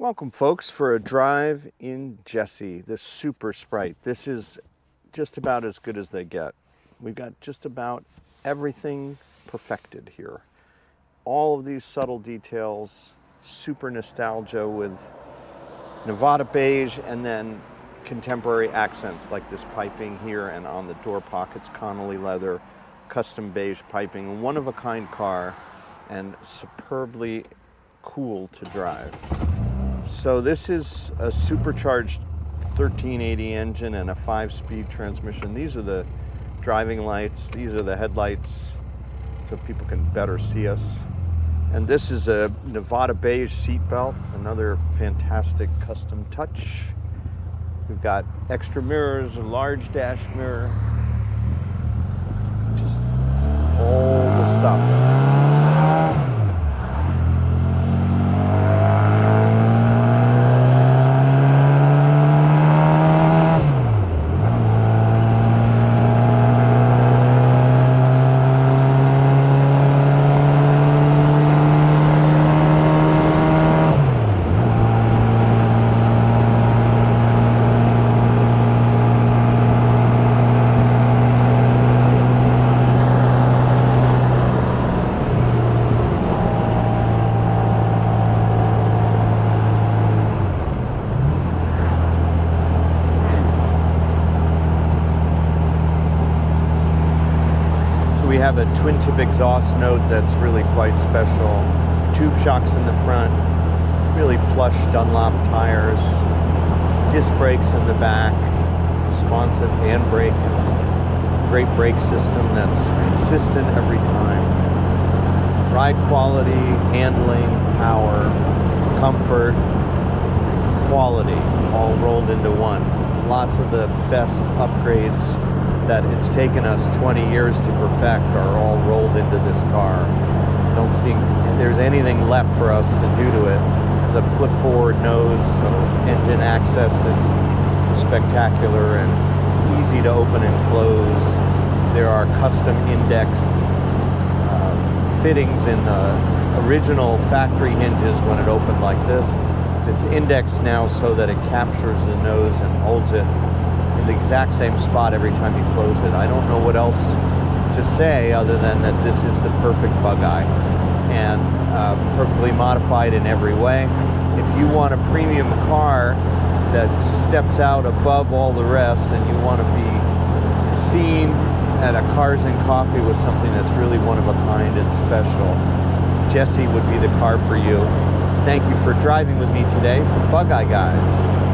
Welcome folks for a drive in Jesse, the Super Sprite. This is just about as good as they get. We've got just about everything perfected here. All of these subtle details, super nostalgia with Nevada beige and then contemporary accents like this piping here and on the door pockets, Connolly leather, custom beige piping, one-of-a-kind car and superbly cool to drive. So this is a supercharged 1380 engine and a 5-speed transmission. These are the driving lights. These are the headlights so people can better see us. And this is a Nevada beige seat belt, another fantastic custom touch. We've got extra mirrors, a large dash mirror, just all the stuff. We have a twin tip exhaust note that's really quite special. Tube shocks in the front, really plush Dunlop tires, disc brakes in the back, responsive handbrake, great brake system that's consistent every time. Ride quality, handling, power, comfort, quality, all rolled into one. Lots of the best upgrades that it's taken us 20 years to perfect are all rolled into this car. I don't think there's anything left for us to do to it. The flip forward nose, so engine access is spectacular and easy to open and close. There are custom indexed fittings in the original factory hinges when it opened like this. It's indexed now so that it captures the nose and holds it in the exact same spot every time you close it. I don't know what else to say other than that this is the perfect bug-eye and perfectly modified in every way. If you want a premium car that steps out above all the rest and you want to be seen at a Cars and Coffee with something that's really one of a kind and special, Jesse would be the car for you. Thank you for driving with me today for Bug-Eye Guys.